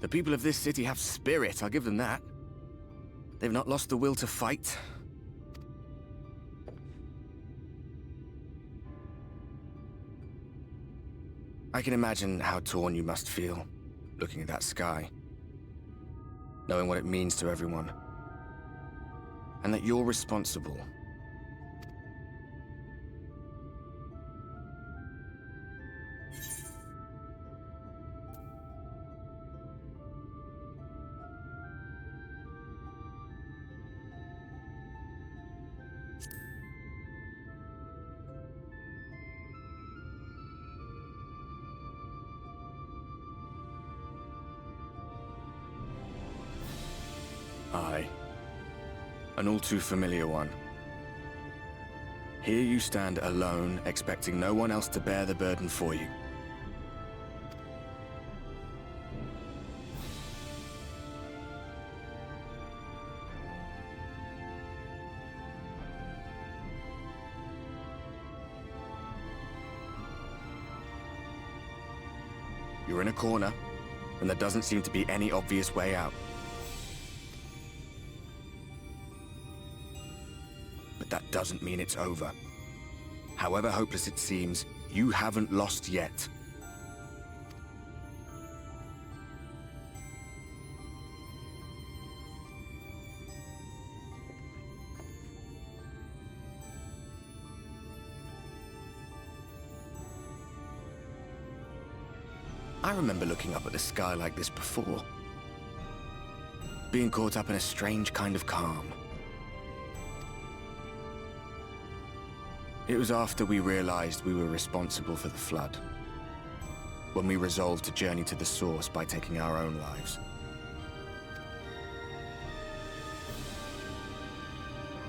The people of this city have spirit, I'll give them that. They've not lost the will to fight. I can imagine how torn you must feel, looking at that sky, knowing what it means to everyone, and that you're responsible. Aye. An all too familiar one. Here you stand alone, expecting no one else to bear the burden for you. You're in a corner, and there doesn't seem to be any obvious way out. That doesn't mean it's over. However hopeless it seems, you haven't lost yet. I remember looking up at the sky like this before. Being caught up in a strange kind of calm. It was after we realized we were responsible for the flood, when we resolved to journey to the source by taking our own lives.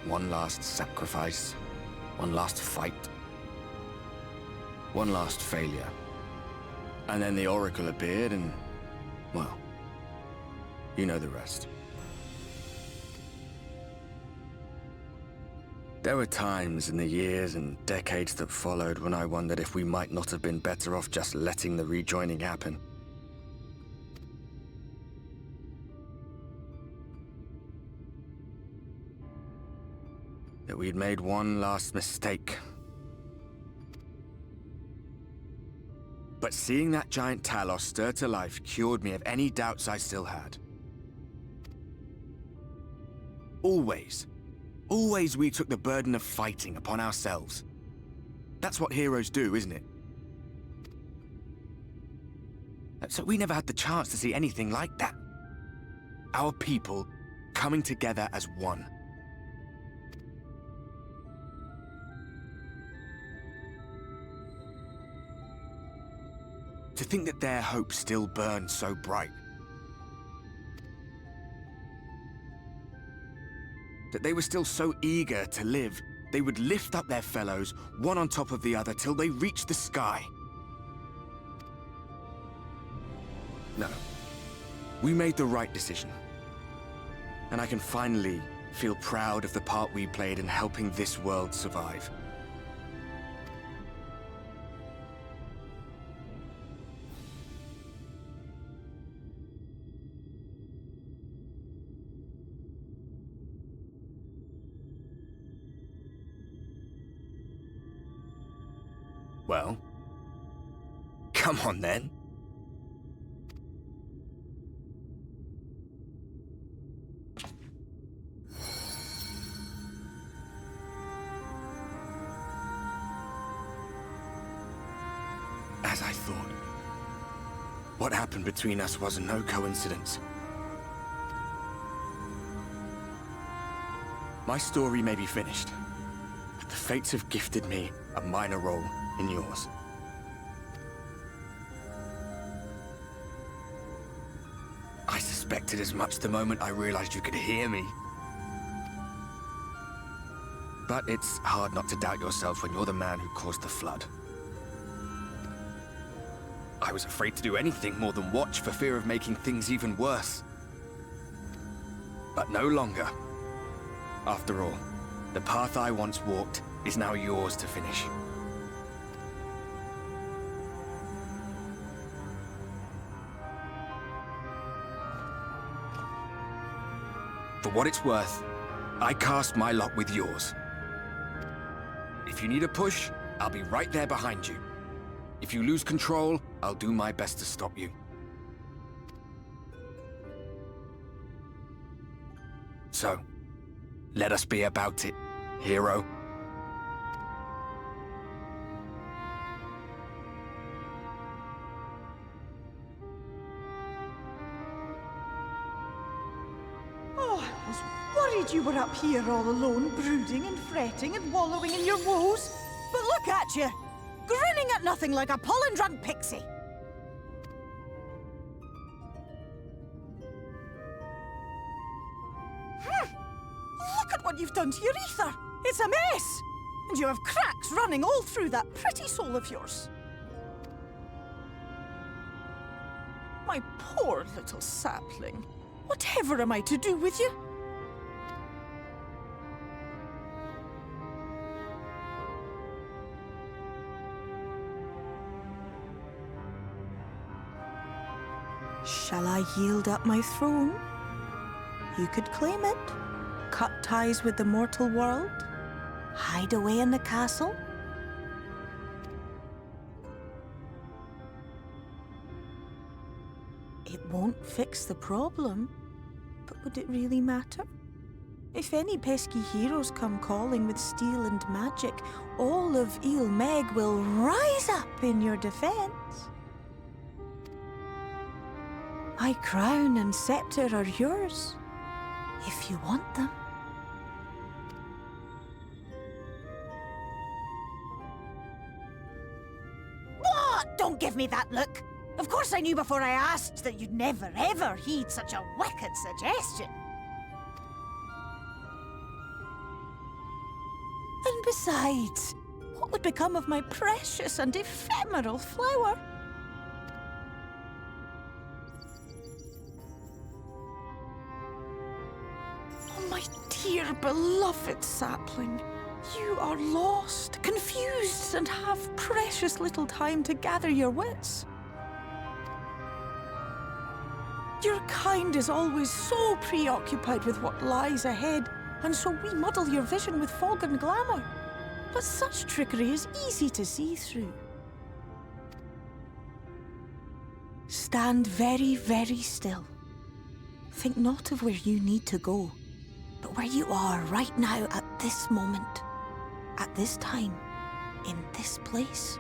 One last sacrifice, one last fight, one last failure. And then the Oracle appeared and, well, you know the rest. There were times in the years and decades that followed when I wondered if we might not have been better off just letting the rejoining happen. That we'd made one last mistake. But seeing that giant Talos stir to life cured me of any doubts I still had. Always we took the burden of fighting upon ourselves. That's what heroes do, isn't it? So we never had the chance to see anything like that. Our people coming together as one. To think that their hope still burns so bright. That they were still so eager to live, they would lift up their fellows, one on top of the other, till they reached the sky. No. We made the right decision. And I can finally feel proud of the part we played in helping this world survive. Well, come on then. As I thought, what happened between us was no coincidence. My story may be finished, but the fates have gifted me a minor role in yours. I suspected as much the moment I realized you could hear me. But it's hard not to doubt yourself when you're the man who caused the flood. I was afraid to do anything more than watch for fear of making things even worse. But no longer. After all, the path I once walked is now yours to finish. For what it's worth, I cast my lot with yours. If you need a push, I'll be right there behind you. If you lose control, I'll do my best to stop you. So, let us be about it, hero. Oh, I was worried you were up here all alone, brooding and fretting and wallowing in your woes. But look at you, grinning at nothing like a pollen-drunk pixie. Look at what you've done to your ether. It's a mess. And you have cracks running all through that pretty soul of yours. My poor little sapling. Whatever am I to do with you? Shall I yield up my throne? You could claim it. Cut ties with the mortal world? Hide away in the castle? It won't fix the problem, but would it really matter? If any pesky heroes come calling with steel and magic, all of Eorzea will rise up in your defense. My crown and scepter are yours, if you want them. What? Don't give me that look. Of course I knew before I asked that you'd never ever heed such a wicked suggestion. And besides, what would become of my precious and ephemeral flower? Oh, my dear beloved sapling. You are lost, confused, and have precious little time to gather your wits. Your kind is always so preoccupied with what lies ahead, and so we muddle your vision with fog and glamour. But such trickery is easy to see through. Stand very, very still. Think not of where you need to go, but where you are right now at this moment, at this time, in this place.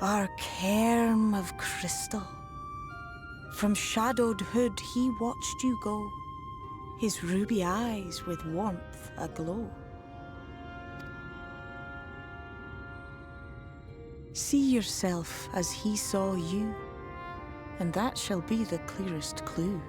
Our cairn of crystal. From shadowed hood he watched you go, his ruby eyes with warmth aglow. See yourself as he saw you, and that shall be the clearest clue.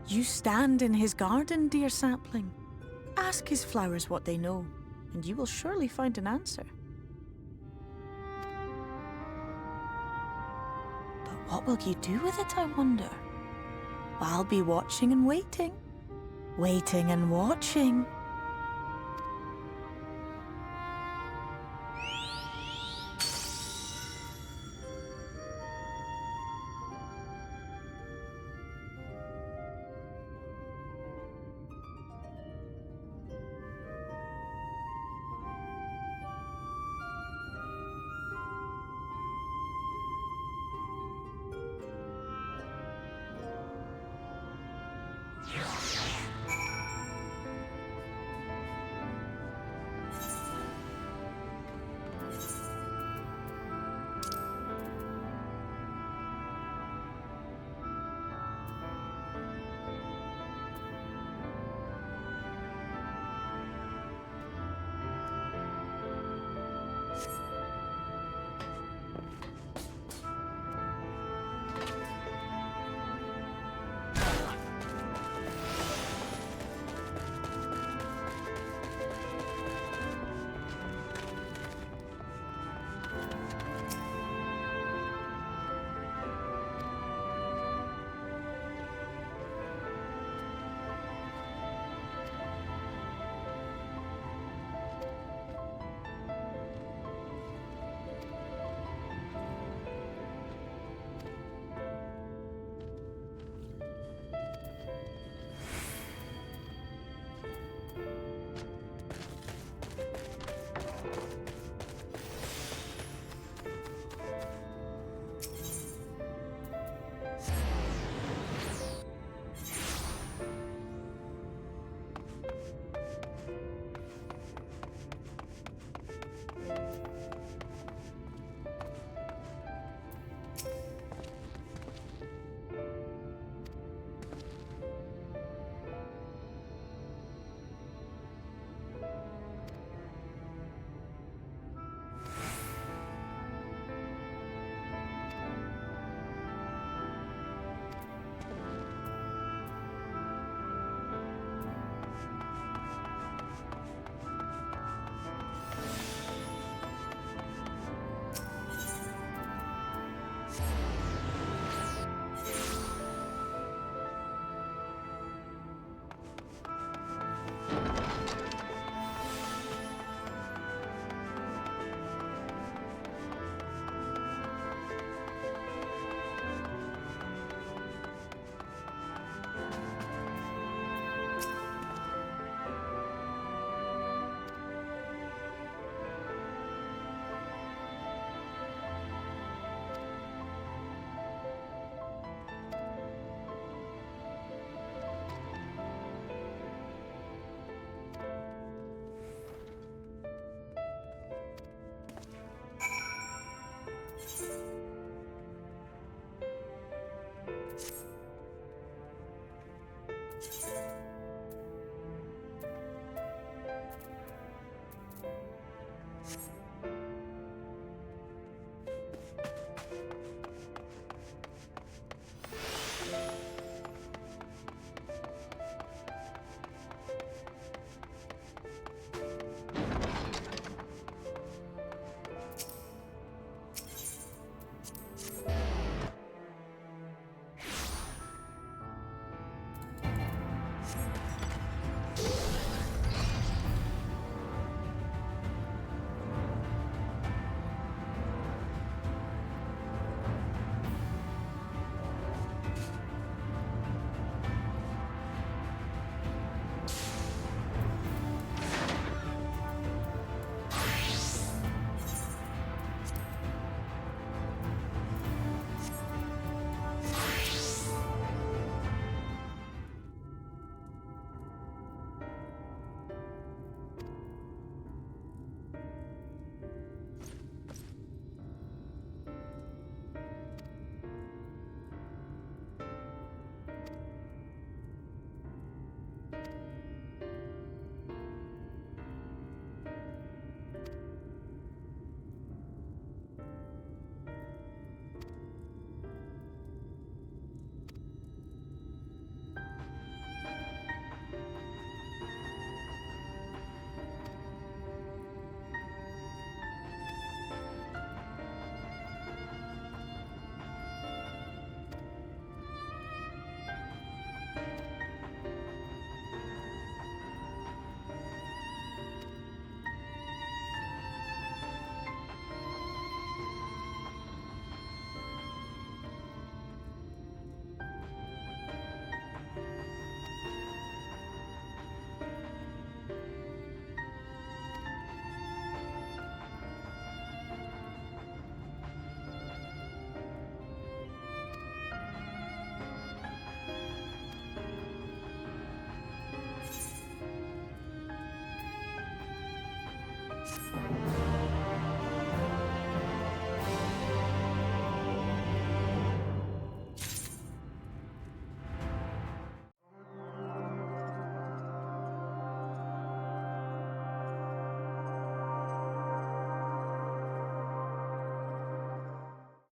You stand in his garden, dear sapling. Ask his flowers what they know, and you will surely find an answer. But what will you do with it, I wonder? I'll be watching and waiting. Waiting and watching.